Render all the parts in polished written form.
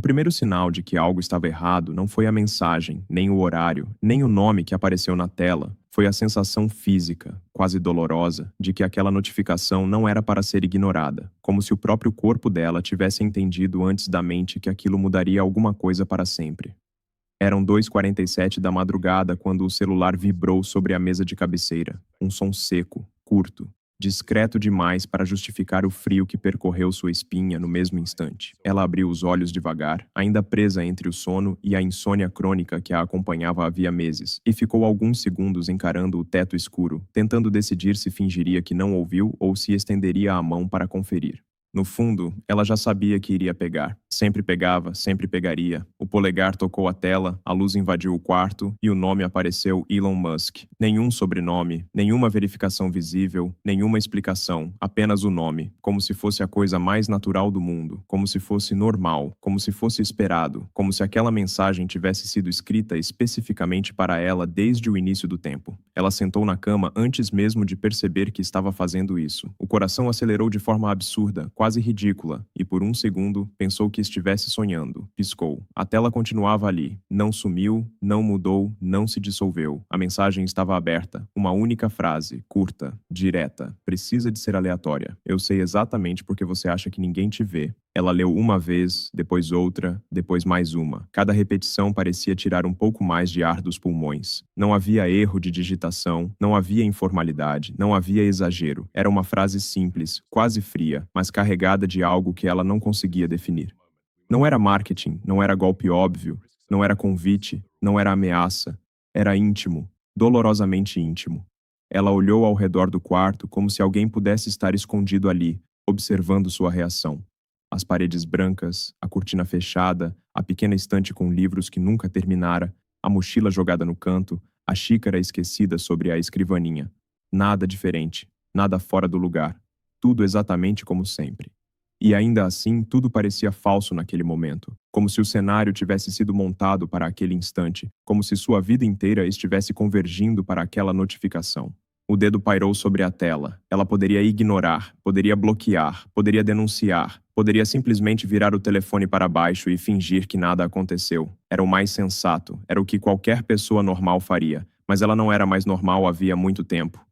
primeiro sinal de que algo estava errado não foi a mensagem, nem o horário, nem o nome que apareceu na tela. Foi a sensação física, quase dolorosa, de que aquela notificação não era para ser ignorada, como se o próprio corpo dela tivesse entendido antes da mente que aquilo mudaria alguma coisa para sempre. Eram 2h47 da madrugada quando o celular vibrou sobre a mesa de cabeceira. Um som seco, curto, discreto demais para justificar o frio que percorreu sua espinha no mesmo instante. Ela abriu os olhos devagar, ainda presa entre o sono e a insônia crônica que a acompanhava havia meses, e ficou alguns segundos encarando o teto escuro, tentando decidir se fingiria que não ouviu ou se estenderia a mão para conferir. No fundo, ela já sabia que iria pegar. Sempre pegava, sempre pegaria. O polegar tocou a tela, a luz invadiu o quarto e o nome apareceu: Elon Musk. Nenhum sobrenome, nenhuma verificação visível, nenhuma explicação, apenas o nome, como se fosse a coisa mais natural do mundo, como se fosse normal, como se fosse esperado, como se aquela mensagem tivesse sido escrita especificamente para ela desde o início do tempo. Ela sentou na cama antes mesmo de perceber que estava fazendo isso. O coração acelerou de forma absurda, quase ridícula, e por um segundo pensou que estivesse sonhando. Piscou. A tela continuava ali. Não sumiu, não mudou, não se dissolveu. A mensagem estava aberta. Uma única frase, curta, direta. Precisa de ser aleatória. Eu sei exatamente porque você acha que ninguém te vê. Ela leu uma vez, depois outra, depois mais uma. Cada repetição parecia tirar um pouco mais de ar dos pulmões. Não havia erro de digitação, não havia informalidade, não havia exagero. Era uma frase simples, quase fria, mas carregada de algo que ela não conseguia definir. Não era marketing, não era golpe óbvio, não era convite, não era ameaça. Era íntimo, dolorosamente íntimo. Ela olhou ao redor do quarto como se alguém pudesse estar escondido ali, observando sua reação. As paredes brancas, a cortina fechada, a pequena estante com livros que nunca terminara, a mochila jogada no canto, a xícara esquecida sobre a escrivaninha. Nada diferente, nada fora do lugar. Tudo exatamente como sempre. E ainda assim, tudo parecia falso naquele momento, como se o cenário tivesse sido montado para aquele instante, como se sua vida inteira estivesse convergindo para aquela notificação. O dedo pairou sobre a tela. Ela poderia ignorar, poderia bloquear, poderia denunciar, poderia simplesmente virar o telefone para baixo e fingir que nada aconteceu. Era o mais sensato, era o que qualquer pessoa normal faria, mas ela não era mais normal havia muito tempo.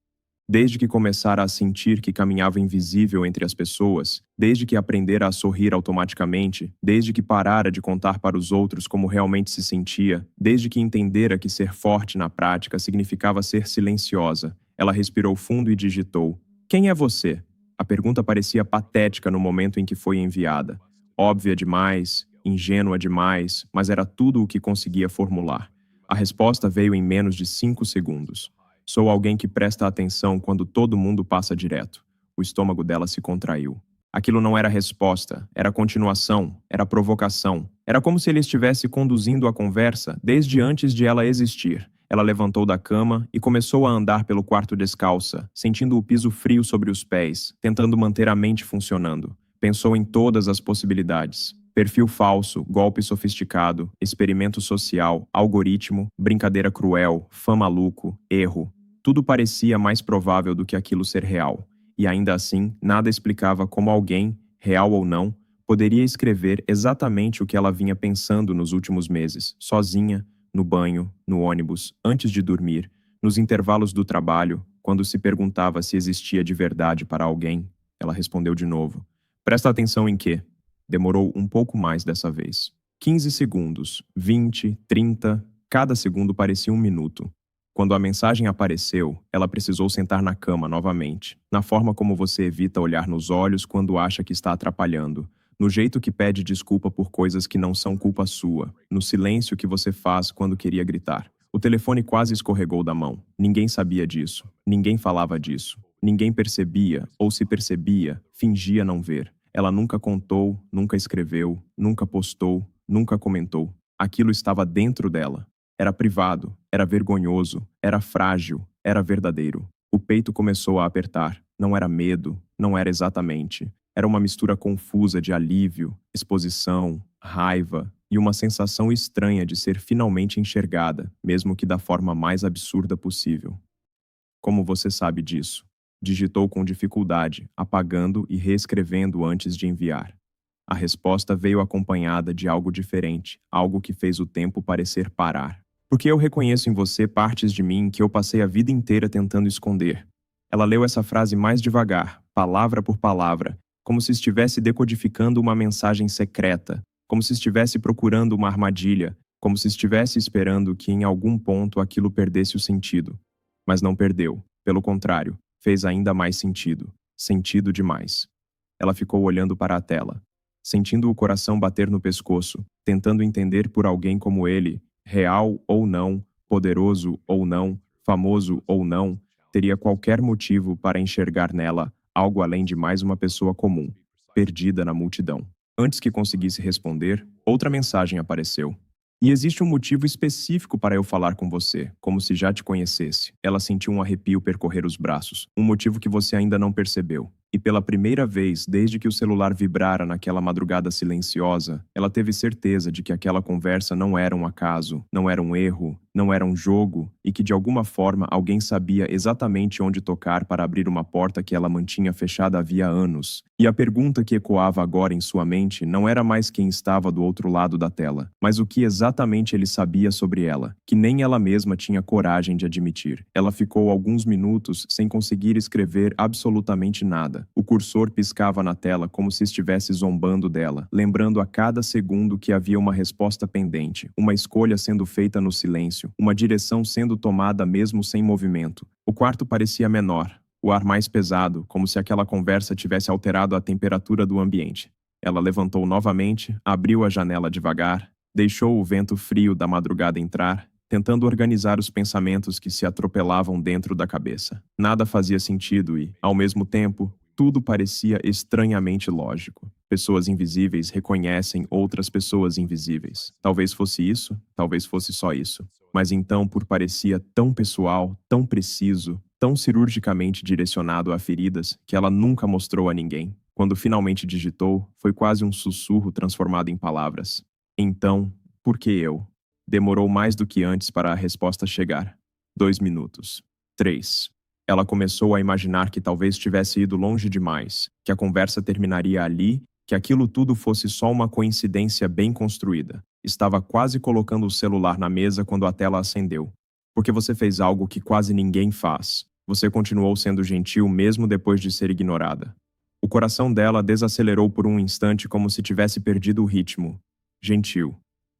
Desde que começara a sentir que caminhava invisível entre as pessoas, desde que aprendera a sorrir automaticamente, desde que parara de contar para os outros como realmente se sentia, desde que entendera que ser forte na prática significava ser silenciosa, ela respirou fundo e digitou: "Quem é você?" A pergunta parecia patética no momento em que foi enviada. Óbvia demais, ingênua demais, mas era tudo o que conseguia formular. A resposta veio em menos de 5 segundos. Sou alguém que presta atenção quando todo mundo passa direto. O estômago dela se contraiu. Aquilo não era resposta, era continuação, era provocação. Era como se ele estivesse conduzindo a conversa desde antes de ela existir. Ela levantou da cama e começou a andar pelo quarto descalça, sentindo o piso frio sobre os pés, tentando manter a mente funcionando. Pensou em todas as possibilidades. Perfil falso, golpe sofisticado, experimento social, algoritmo, brincadeira cruel, fã maluco, erro. Tudo parecia mais provável do que aquilo ser real. E ainda assim, nada explicava como alguém, real ou não, poderia escrever exatamente o que ela vinha pensando nos últimos meses, sozinha, no banho, no ônibus, antes de dormir, nos intervalos do trabalho, quando se perguntava se existia de verdade para alguém. Ela respondeu de novo: "Presta atenção em quê?" Demorou um pouco mais dessa vez. 15 segundos, 20, 30, cada segundo parecia um minuto. Quando a mensagem apareceu, ela precisou sentar na cama novamente, na forma como você evita olhar nos olhos quando acha que está atrapalhando, no jeito que pede desculpa por coisas que não são culpa sua, no silêncio que você faz quando queria gritar. O telefone quase escorregou da mão. Ninguém sabia disso. Ninguém falava disso. Ninguém percebia, ou se percebia, fingia não ver. Ela nunca contou, nunca escreveu, nunca postou, nunca comentou. Aquilo estava dentro dela. Era privado, era vergonhoso, era frágil, era verdadeiro. O peito começou a apertar. Não era medo, não era exatamente. Era uma mistura confusa de alívio, exposição, raiva e uma sensação estranha de ser finalmente enxergada, mesmo que da forma mais absurda possível. Como você sabe disso? Digitou com dificuldade, apagando e reescrevendo antes de enviar. A resposta veio acompanhada de algo diferente, algo que fez o tempo parecer parar. Porque eu reconheço em você partes de mim que eu passei a vida inteira tentando esconder. Ela leu essa frase mais devagar, palavra por palavra, como se estivesse decodificando uma mensagem secreta, como se estivesse procurando uma armadilha, como se estivesse esperando que em algum ponto aquilo perdesse o sentido. Mas não perdeu. Pelo contrário, fez ainda mais sentido. Sentido demais. Ela ficou olhando para a tela, sentindo o coração bater no pescoço, tentando entender por alguém como ele, real ou não, poderoso ou não, famoso ou não, teria qualquer motivo para enxergar nela algo além de mais uma pessoa comum, perdida na multidão. Antes que conseguisse responder, outra mensagem apareceu. E existe um motivo específico para eu falar com você, como se já te conhecesse. Ela sentiu um arrepio percorrer os braços, um motivo que você ainda não percebeu. E pela primeira vez, desde que o celular vibrara naquela madrugada silenciosa, ela teve certeza de que aquela conversa não era um acaso, não era um erro, não era um jogo, e que de alguma forma alguém sabia exatamente onde tocar para abrir uma porta que ela mantinha fechada havia anos. E a pergunta que ecoava agora em sua mente não era mais quem estava do outro lado da tela, mas o que exatamente ele sabia sobre ela, que nem ela mesma tinha coragem de admitir. Ela ficou alguns minutos sem conseguir escrever absolutamente nada. O cursor piscava na tela como se estivesse zombando dela, lembrando a cada segundo que havia uma resposta pendente, uma escolha sendo feita no silêncio, uma direção sendo tomada mesmo sem movimento. O quarto parecia menor, o ar mais pesado, como se aquela conversa tivesse alterado a temperatura do ambiente. Ela levantou novamente, abriu a janela devagar, deixou o vento frio da madrugada entrar, tentando organizar os pensamentos que se atropelavam dentro da cabeça. Nada fazia sentido e, ao mesmo tempo, tudo parecia estranhamente lógico. Pessoas invisíveis reconhecem outras pessoas invisíveis. Talvez fosse isso, talvez fosse só isso. Mas então, por parecia tão pessoal, tão preciso, tão cirurgicamente direcionado a feridas, que ela nunca mostrou a ninguém. Quando finalmente digitou, foi quase um sussurro transformado em palavras. Então, por que eu? Demorou mais do que antes para a resposta chegar. 2 minutos. 3. Ela começou a imaginar que talvez tivesse ido longe demais, que a conversa terminaria ali, que aquilo tudo fosse só uma coincidência bem construída. Estava quase colocando o celular na mesa quando a tela acendeu. Porque você fez algo que quase ninguém faz. Você continuou sendo gentil mesmo depois de ser ignorada. O coração dela desacelerou por um instante como se tivesse perdido o ritmo. Gentil.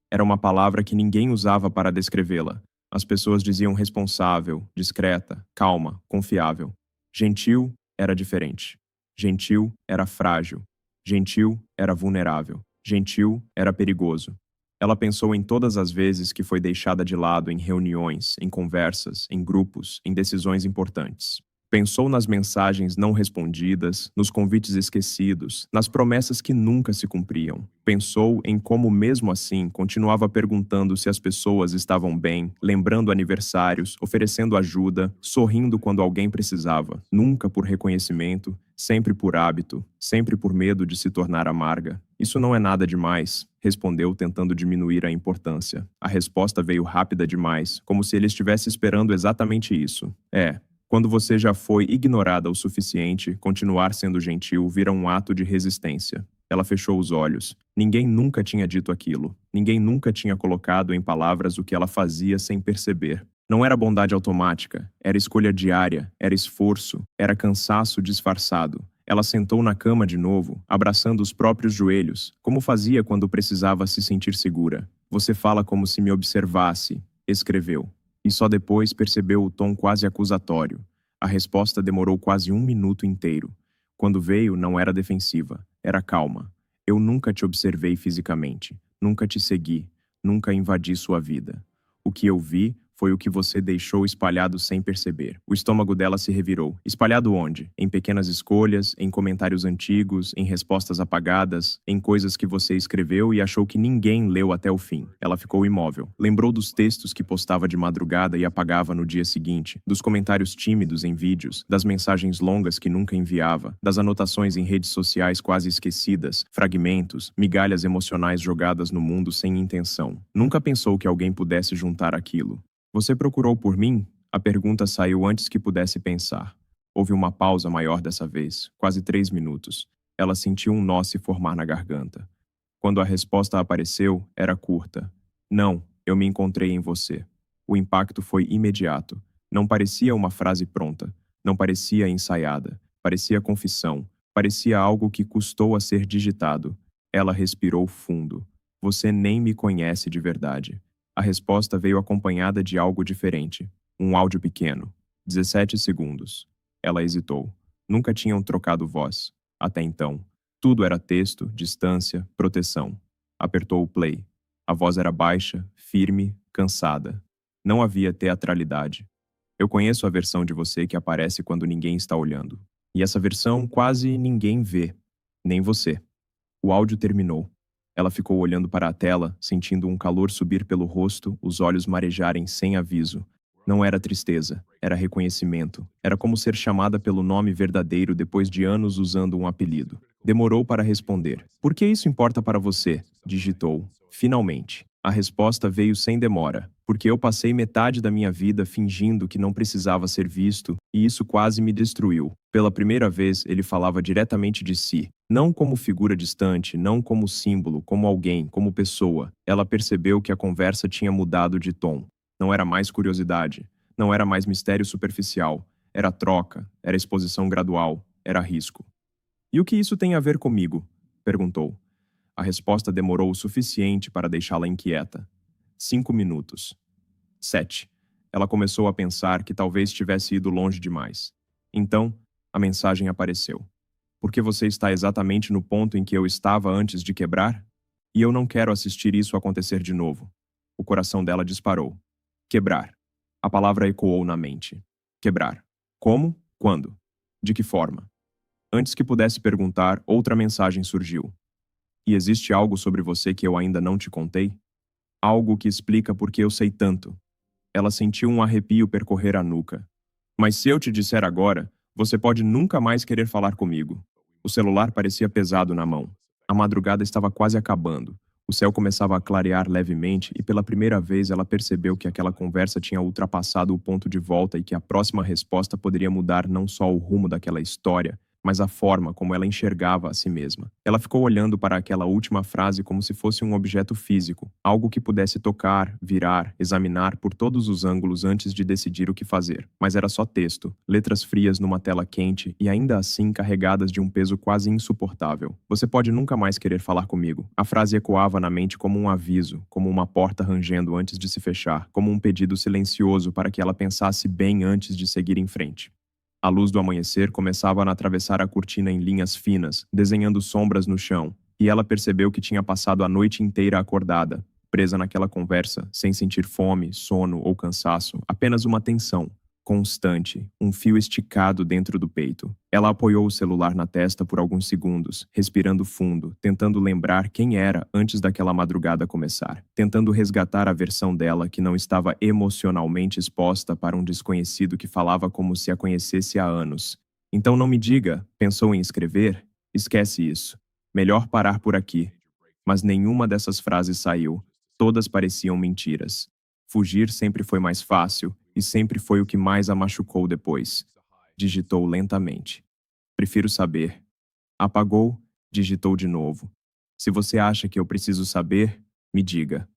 Era uma palavra que ninguém usava para descrevê-la. As pessoas diziam responsável, discreta, calma, confiável. Gentil era diferente. Gentil era frágil. Gentil era vulnerável. Gentil era perigoso. Ela pensou em todas as vezes que foi deixada de lado em reuniões, em conversas, em grupos, em decisões importantes. Pensou nas mensagens não respondidas, nos convites esquecidos, nas promessas que nunca se cumpriam. Pensou em como, mesmo assim, continuava perguntando se as pessoas estavam bem, lembrando aniversários, oferecendo ajuda, sorrindo quando alguém precisava, nunca por reconhecimento, sempre por hábito, sempre por medo de se tornar amarga. Isso não é nada demais, respondeu tentando diminuir a importância. A resposta veio rápida demais, como se ele estivesse esperando exatamente isso. Quando você já foi ignorada o suficiente, continuar sendo gentil vira um ato de resistência. Ela fechou os olhos. Ninguém nunca tinha dito aquilo. Ninguém nunca tinha colocado em palavras o que ela fazia sem perceber. Não era bondade automática, era escolha diária, era esforço, era cansaço disfarçado. Ela sentou na cama de novo, abraçando os próprios joelhos, como fazia quando precisava se sentir segura. Você fala como se me observasse, escreveu. E só depois percebeu o tom quase acusatório. A resposta demorou quase 1 minuto inteiro. Quando veio, não era defensiva, era calma. Eu nunca te observei fisicamente, nunca te segui, nunca invadi sua vida. O que eu vi foi o que você deixou espalhado sem perceber. O estômago dela se revirou. Espalhado onde? Em pequenas escolhas, em comentários antigos, em respostas apagadas, em coisas que você escreveu e achou que ninguém leu até o fim. Ela ficou imóvel. Lembrou dos textos que postava de madrugada e apagava no dia seguinte, dos comentários tímidos em vídeos, das mensagens longas que nunca enviava, das anotações em redes sociais quase esquecidas, fragmentos, migalhas emocionais jogadas no mundo sem intenção. Nunca pensou que alguém pudesse juntar aquilo. Você procurou por mim? A pergunta saiu antes que pudesse pensar. Houve uma pausa maior dessa vez, quase 3 minutos. Ela sentiu um nó se formar na garganta. Quando a resposta apareceu, era curta. Não, eu me encontrei em você. O impacto foi imediato. Não parecia uma frase pronta. Não parecia ensaiada. Parecia confissão. Parecia algo que custou a ser digitado. Ela respirou fundo. Você nem me conhece de verdade. A resposta veio acompanhada de algo diferente. Um áudio pequeno. 17 segundos. Ela hesitou. Nunca tinham trocado voz. Até então. Tudo era texto, distância, proteção. Apertou o play. A voz era baixa, firme, cansada. Não havia teatralidade. Eu conheço a versão de você que aparece quando ninguém está olhando. E essa versão quase ninguém vê. Nem você. O áudio terminou. Ela ficou olhando para a tela, sentindo um calor subir pelo rosto, os olhos marejarem sem aviso. Não era tristeza, era reconhecimento. Era como ser chamada pelo nome verdadeiro depois de anos usando um apelido. Demorou para responder. Por que isso importa para você? Digitou. Finalmente. A resposta veio sem demora. Porque eu passei metade da minha vida fingindo que não precisava ser visto, e isso quase me destruiu. Pela primeira vez, ele falava diretamente de si. Não como figura distante, não como símbolo, como alguém, como pessoa. Ela percebeu que a conversa tinha mudado de tom. Não era mais curiosidade. Não era mais mistério superficial. Era troca, era exposição gradual, era risco. E o que isso tem a ver comigo? Perguntou. A resposta demorou o suficiente para deixá-la inquieta. 5 minutos. 7. Ela começou a pensar que talvez tivesse ido longe demais. Então, a mensagem apareceu. Porque você está exatamente no ponto em que eu estava antes de quebrar? E eu não quero assistir isso acontecer de novo. O coração dela disparou. Quebrar. A palavra ecoou na mente. Quebrar. Como? Quando? De que forma? Antes que pudesse perguntar, outra mensagem surgiu. E existe algo sobre você que eu ainda não te contei? Algo que explica por que eu sei tanto. Ela sentiu um arrepio percorrer a nuca. Mas se eu te disser agora, você pode nunca mais querer falar comigo. O celular parecia pesado na mão. A madrugada estava quase acabando. O céu começava a clarear levemente e pela primeira vez ela percebeu que aquela conversa tinha ultrapassado o ponto de volta e que a próxima resposta poderia mudar não só o rumo daquela história, mas a forma como ela enxergava a si mesma. Ela ficou olhando para aquela última frase como se fosse um objeto físico, algo que pudesse tocar, virar, examinar por todos os ângulos antes de decidir o que fazer. Mas era só texto, letras frias numa tela quente e ainda assim carregadas de um peso quase insuportável. Você pode nunca mais querer falar comigo. A frase ecoava na mente como um aviso, como uma porta rangendo antes de se fechar, como um pedido silencioso para que ela pensasse bem antes de seguir em frente. A luz do amanhecer começava a atravessar a cortina em linhas finas, desenhando sombras no chão, e ela percebeu que tinha passado a noite inteira acordada, presa naquela conversa, sem sentir fome, sono ou cansaço, apenas uma tensão constante, um fio esticado dentro do peito. Ela apoiou o celular na testa por alguns segundos, respirando fundo, tentando lembrar quem era antes daquela madrugada começar, tentando resgatar a versão dela que não estava emocionalmente exposta para um desconhecido que falava como se a conhecesse há anos. Então não me diga, pensou em escrever? Esquece isso. Melhor parar por aqui. Mas nenhuma dessas frases saiu. Todas pareciam mentiras. Fugir sempre foi mais fácil e sempre foi o que mais a machucou depois. Digitou lentamente. Prefiro saber. Apagou, digitou de novo. Se você acha que eu preciso saber, me diga.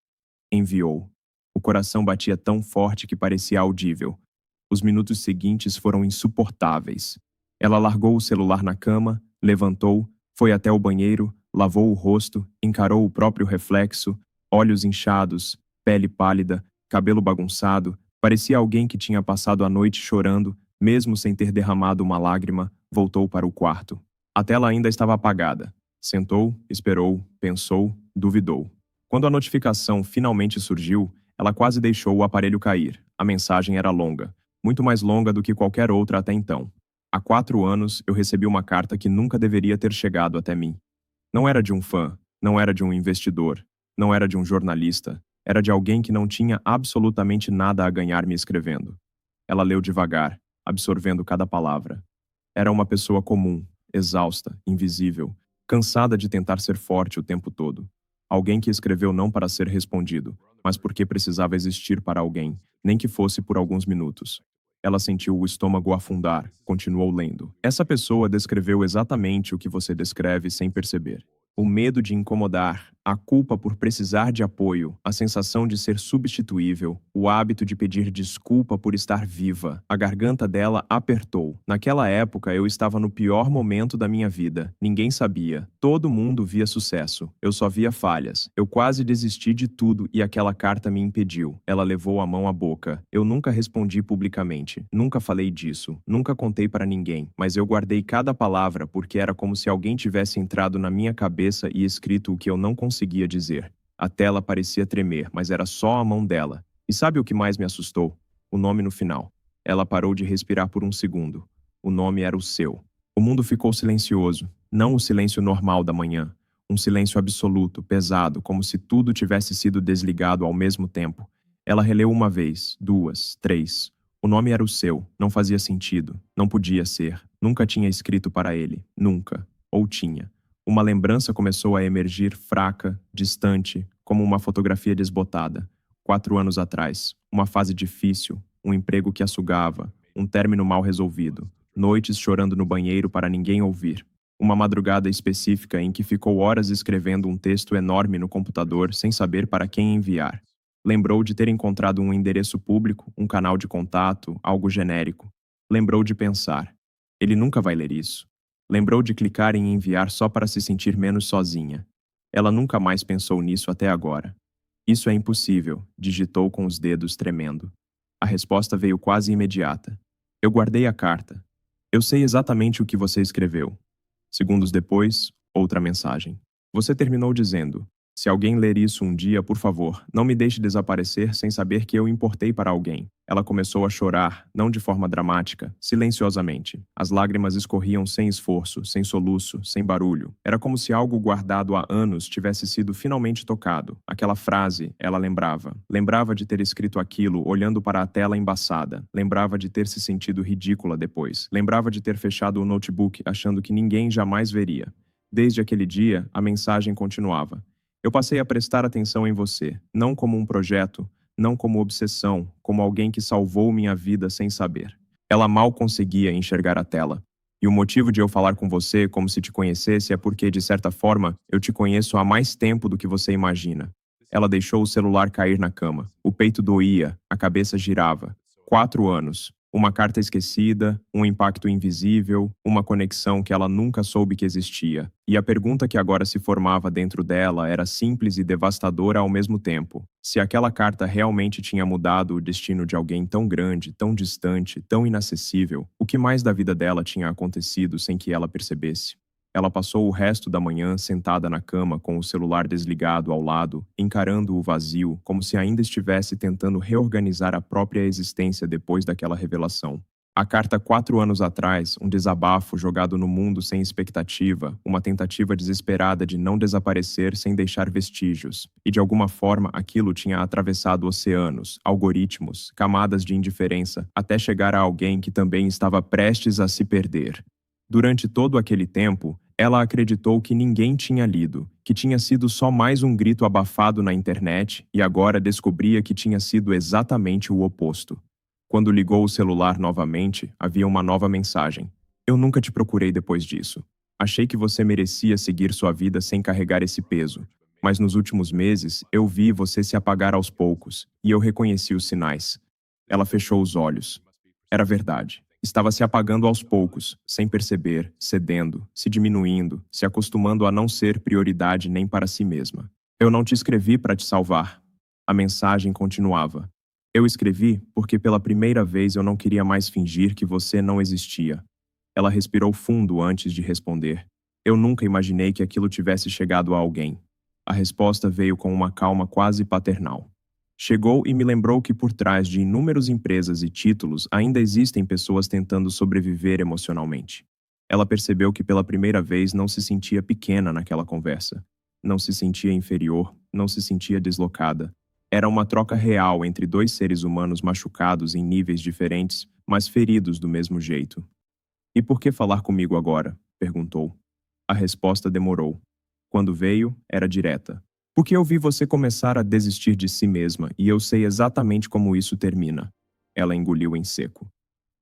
Enviou. O coração batia tão forte que parecia audível. Os minutos seguintes foram insuportáveis. Ela largou o celular na cama, levantou, foi até o banheiro, lavou o rosto, encarou o próprio reflexo, olhos inchados, pele pálida, cabelo bagunçado, parecia alguém que tinha passado a noite chorando, mesmo sem ter derramado uma lágrima, voltou para o quarto. A tela ainda estava apagada. Sentou, esperou, pensou, duvidou. Quando a notificação finalmente surgiu, ela quase deixou o aparelho cair. A mensagem era longa, muito mais longa do que qualquer outra até então. Há 4 anos, eu recebi uma carta que nunca deveria ter chegado até mim. Não era de um fã, não era de um investidor, não era de um jornalista, era de alguém que não tinha absolutamente nada a ganhar me escrevendo. Ela leu devagar, absorvendo cada palavra. Era uma pessoa comum, exausta, invisível, cansada de tentar ser forte o tempo todo. Alguém que escreveu não para ser respondido, mas porque precisava existir para alguém, nem que fosse por alguns minutos. Ela sentiu o estômago afundar. Continuou lendo. Essa pessoa descreveu exatamente o que você descreve sem perceber. O medo de incomodar, a culpa por precisar de apoio, a sensação de ser substituível, o hábito de pedir desculpa por estar viva. A garganta dela apertou. Naquela época, eu estava no pior momento da minha vida. Ninguém sabia. Todo mundo via sucesso. Eu só via falhas. Eu quase desisti de tudo e aquela carta me impediu. Ela levou a mão à boca. Eu nunca respondi publicamente. Nunca falei disso. Nunca contei para ninguém. Mas eu guardei cada palavra porque era como se alguém tivesse entrado na minha cabeça e escrito o que eu não conseguia dizer. A tela parecia tremer, mas era só a mão dela. E sabe o que mais me assustou? O nome no final. Ela parou de respirar por um segundo. O nome era o seu. O mundo ficou silencioso. Não o silêncio normal da manhã. Um silêncio absoluto, pesado, como se tudo tivesse sido desligado ao mesmo tempo. Ela releu uma vez, duas, três. O nome era o seu. Não fazia sentido. Não podia ser. Nunca tinha escrito para ele. Nunca. Ou tinha. Uma lembrança começou a emergir fraca, distante, como uma fotografia desbotada. 4 anos atrás. Uma fase difícil, um emprego que a sugava, um término mal resolvido, noites chorando no banheiro para ninguém ouvir. Uma madrugada específica em que ficou horas escrevendo um texto enorme no computador sem saber para quem enviar. Lembrou de ter encontrado um endereço público, um canal de contato, algo genérico. Lembrou de pensar: ele nunca vai ler isso. Lembrou de clicar em enviar só para se sentir menos sozinha. Ela nunca mais pensou nisso até agora. Isso é impossível, digitou com os dedos tremendo. A resposta veio quase imediata. Eu guardei a carta. Eu sei exatamente o que você escreveu. Segundos depois, outra mensagem. Você terminou dizendo: se alguém ler isso um dia, por favor, não me deixe desaparecer sem saber que eu importei para alguém. Ela começou a chorar, não de forma dramática, silenciosamente. As lágrimas escorriam sem esforço, sem soluço, sem barulho. Era como se algo guardado há anos tivesse sido finalmente tocado. Aquela frase, ela lembrava. Lembrava de ter escrito aquilo olhando para a tela embaçada. Lembrava de ter se sentido ridícula depois. Lembrava de ter fechado o notebook achando que ninguém jamais veria. Desde aquele dia, a mensagem continuava. Eu passei a prestar atenção em você, não como um projeto, não como obsessão, como alguém que salvou minha vida sem saber. Ela mal conseguia enxergar a tela. E o motivo de eu falar com você como se te conhecesse é porque, de certa forma, eu te conheço há mais tempo do que você imagina. Ela deixou o celular cair na cama. O peito doía, a cabeça girava. 4 anos. Uma carta esquecida, um impacto invisível, uma conexão que ela nunca soube que existia. E a pergunta que agora se formava dentro dela era simples e devastadora ao mesmo tempo. Se aquela carta realmente tinha mudado o destino de alguém tão grande, tão distante, tão inacessível, o que mais da vida dela tinha acontecido sem que ela percebesse? Ela passou o resto da manhã sentada na cama com o celular desligado ao lado, encarando o vazio, como se ainda estivesse tentando reorganizar a própria existência depois daquela revelação. A carta 4 anos atrás, um desabafo jogado no mundo sem expectativa, uma tentativa desesperada de não desaparecer sem deixar vestígios. E de alguma forma aquilo tinha atravessado oceanos, algoritmos, camadas de indiferença, até chegar a alguém que também estava prestes a se perder. Durante todo aquele tempo, ela acreditou que ninguém tinha lido, que tinha sido só mais um grito abafado na internet e agora descobria que tinha sido exatamente o oposto. Quando ligou o celular novamente, havia uma nova mensagem. Eu nunca te procurei depois disso. Achei que você merecia seguir sua vida sem carregar esse peso. Mas nos últimos meses, eu vi você se apagar aos poucos, e eu reconheci os sinais. Ela fechou os olhos. Era verdade. Estava se apagando aos poucos, sem perceber, cedendo, se diminuindo, se acostumando a não ser prioridade nem para si mesma. Eu não te escrevi para te salvar. A mensagem continuava. Eu escrevi porque pela primeira vez eu não queria mais fingir que você não existia. Ela respirou fundo antes de responder. Eu nunca imaginei que aquilo tivesse chegado a alguém. A resposta veio com uma calma quase paternal. Chegou e me lembrou que por trás de inúmeras empresas e títulos ainda existem pessoas tentando sobreviver emocionalmente. Ela percebeu que pela primeira vez não se sentia pequena naquela conversa. Não se sentia inferior, não se sentia deslocada. Era uma troca real entre 2 seres humanos machucados em níveis diferentes, mas feridos do mesmo jeito. E por que falar comigo agora? Perguntou. A resposta demorou. Quando veio, era direta. Porque eu vi você começar a desistir de si mesma e eu sei exatamente como isso termina. Ela engoliu em seco.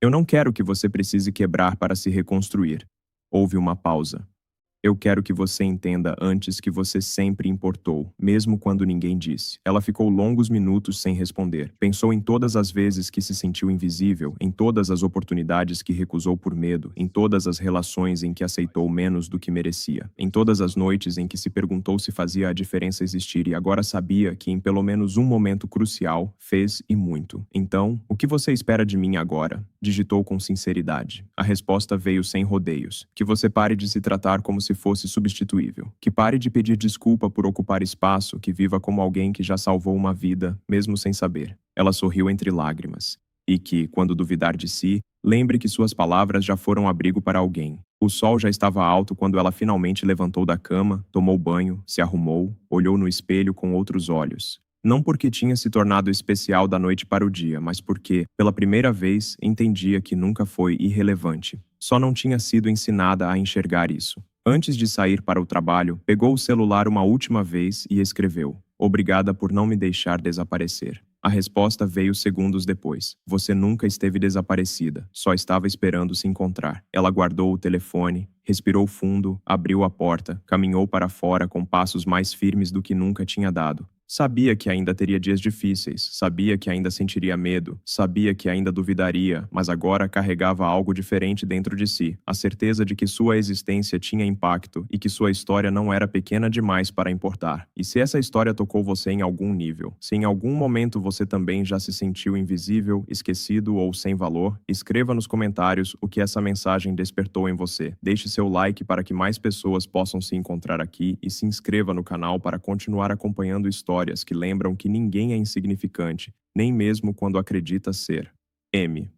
Eu não quero que você precise quebrar para se reconstruir. Houve uma pausa. Eu quero que você entenda antes que você sempre importou, mesmo quando ninguém disse. Ela ficou longos minutos sem responder. Pensou em todas as vezes que se sentiu invisível, em todas as oportunidades que recusou por medo, em todas as relações em que aceitou menos do que merecia, em todas as noites em que se perguntou se fazia a diferença existir e agora sabia que em pelo menos um momento crucial fez e muito. Então, o que você espera de mim agora? Digitou com sinceridade. A resposta veio sem rodeios. Que você pare de se tratar como se fosse substituível. Que pare de pedir desculpa por ocupar espaço, que viva como alguém que já salvou uma vida, mesmo sem saber. Ela sorriu entre lágrimas. E que, quando duvidar de si, lembre que suas palavras já foram abrigo para alguém. O sol já estava alto quando ela finalmente levantou da cama, tomou banho, se arrumou, olhou no espelho com outros olhos. Não porque tinha se tornado especial da noite para o dia, mas porque, pela primeira vez, entendia que nunca foi irrelevante. Só não tinha sido ensinada a enxergar isso. Antes de sair para o trabalho, pegou o celular uma última vez e escreveu: "Obrigada por não me deixar desaparecer." A resposta veio segundos depois. Você nunca esteve desaparecida, só estava esperando se encontrar. Ela guardou o telefone, respirou fundo, abriu a porta, caminhou para fora com passos mais firmes do que nunca tinha dado. Sabia que ainda teria dias difíceis, sabia que ainda sentiria medo, sabia que ainda duvidaria, mas agora carregava algo diferente dentro de si, a certeza de que sua existência tinha impacto e que sua história não era pequena demais para importar. E se essa história tocou você em algum nível, se em algum momento você também já se sentiu invisível, esquecido ou sem valor, escreva nos comentários o que essa mensagem despertou em você. Deixe seu like para que mais pessoas possam se encontrar aqui e se inscreva no canal para continuar acompanhando histórias que lembram que ninguém é insignificante, nem mesmo quando acredita ser. M.